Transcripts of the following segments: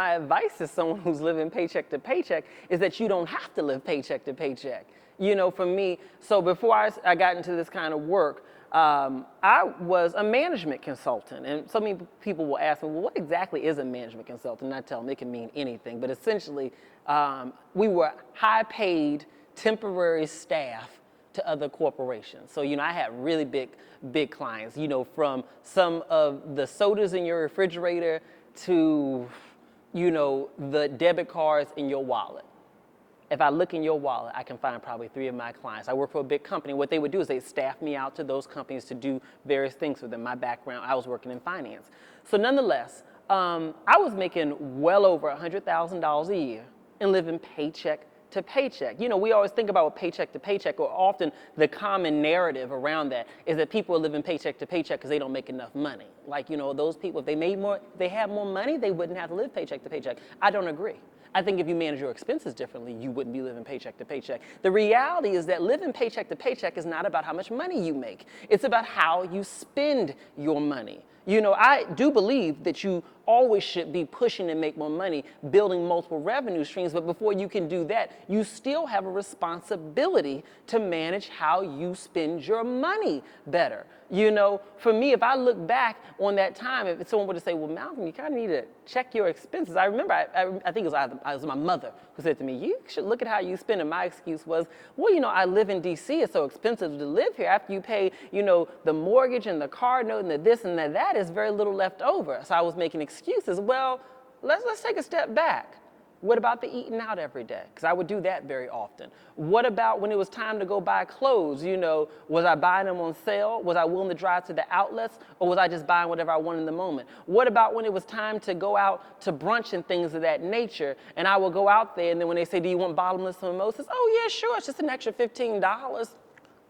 My advice to someone who's living paycheck to paycheck is that you don't have to live paycheck to paycheck. You know, for me, so before I got into this kind of work, I was a management consultant. And so many people will ask me, well, what exactly is a management consultant? And I tell them it can mean anything. But essentially, we were high paid temporary staff to other corporations. So, you know, I had really big clients, you know, from some of the sodas in your refrigerator to, you know, the debit cards in your wallet. If I look in your wallet, I can find probably 3 of my clients. I work for a big company. What they would do is they'd staff me out to those companies to do various things for them. My background, I was working in finance. So nonetheless, I was making well over $100,000 a year and living paycheck to paycheck. You know, we always think about paycheck to paycheck, or often the common narrative around that is that people are living paycheck to paycheck because they don't make enough money. Like, you know, those people, if they had more money, they wouldn't have to live paycheck to paycheck. I don't agree. I think if you manage your expenses differently, you wouldn't be living paycheck to paycheck. The reality is that living paycheck to paycheck is not about how much money you make. It's about how you spend your money. You know, I do believe that you always should be pushing to make more money, building multiple revenue streams, but before you can do that, you still have a responsibility to manage how you spend your money better. You know, for me, if I look back on that time, if someone were to say, well, Malcolm, you kind of need to check your expenses. I remember, I think it was my mother who said to me, you should look at how you spend. And my excuse was, well, you know, I live in D.C. It's so expensive to live here. After you pay, you know, the mortgage and the car note and the this and the that, is very little left over. So I was making excuses. Well, let's take a step back. What about the eating out every day? Because I would do that very often. What about when it was time to go buy clothes? You know, was I buying them on sale? Was I willing to drive to the outlets? Or was I just buying whatever I wanted in the moment? What about when it was time to go out to brunch and things of that nature? And I would go out there, and then when they say, do you want bottomless mimosas? Oh, yeah, sure. It's just an extra $15.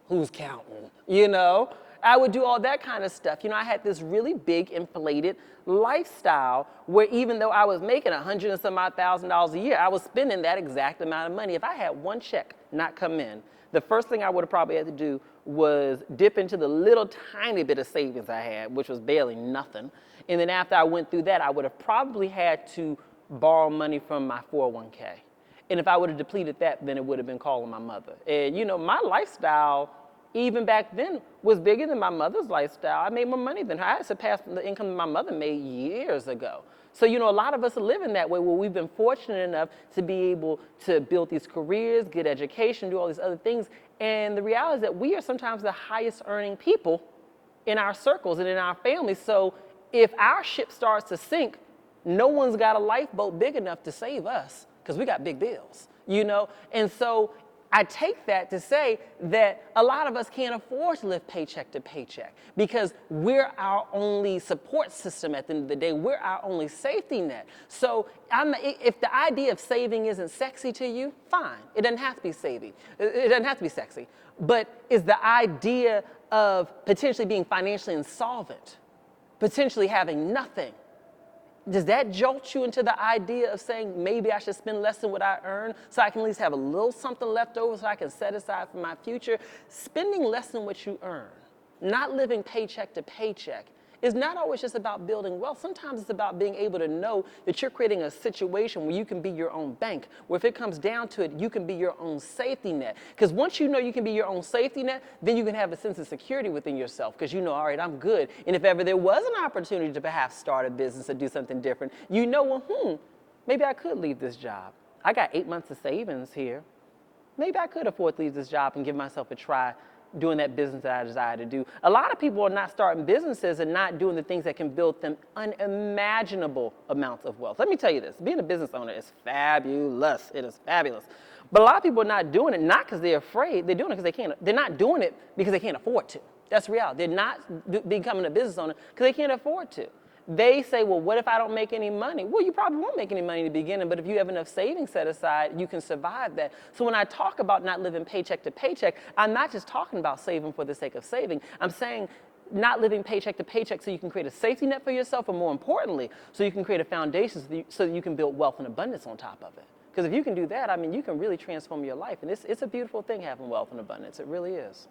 Who's counting? You know? I would do all that kind of stuff. You know, I had this really big inflated lifestyle where even though I was making $100,000 and some odd a year, I was spending that exact amount of money. If I had one check not come in, the first thing I would have probably had to do was dip into the little tiny bit of savings I had, which was barely nothing. And then after I went through that, I would have probably had to borrow money from my 401k. And if I would have depleted that, then it would have been calling my mother. And you know, my lifestyle, even back then, was bigger than my mother's lifestyle. I made more money than her. I surpassed the income that my mother made years ago. So, you know, a lot of us are living that way, where we've been fortunate enough to be able to build these careers, get education, do all these other things. And the reality is that we are sometimes the highest earning people in our circles and in our families. So if our ship starts to sink, no one's got a lifeboat big enough to save us, because we got big bills, you know? And so I take that to say that a lot of us can't afford to live paycheck to paycheck because we're our only support system at the end of the day. We're our only safety net. So if the idea of saving isn't sexy to you, fine. It doesn't have to be saving. It doesn't have to be sexy. But is the idea of potentially being financially insolvent, potentially having nothing, does that jolt you into the idea of saying maybe I should spend less than what I earn so I can at least have a little something left over so I can set aside for my future? Spending less than what you earn, not living paycheck to paycheck, is not always just about building wealth. Sometimes it's about being able to know that you're creating a situation where you can be your own bank, where if it comes down to it, you can be your own safety net. Because once you know you can be your own safety net, then you can have a sense of security within yourself, because you know, all right, I'm good. And if ever there was an opportunity to perhaps start a business or do something different, you know, well, maybe I could leave this job. I got 8 months of savings here. Maybe I could afford to leave this job and give myself a try doing that business that I desire to do. A lot of people are not starting businesses and not doing the things that can build them unimaginable amounts of wealth. Let me tell you this, being a business owner is fabulous. It is fabulous. But a lot of people are not doing it, not because they're afraid, they're doing it because they can't. They're not doing it because they can't afford to. That's the reality. They're not becoming a business owner because they can't afford to. They say, well, what if I don't make any money? Well, you probably won't make any money in the beginning, but if you have enough savings set aside, you can survive that. So when I talk about not living paycheck to paycheck, I'm not just talking about saving for the sake of saving. I'm saying not living paycheck to paycheck so you can create a safety net for yourself, or more importantly, so you can create a foundation so that you can build wealth and abundance on top of it. Because if you can do that, I mean, you can really transform your life. And it's a beautiful thing having wealth and abundance. It really is.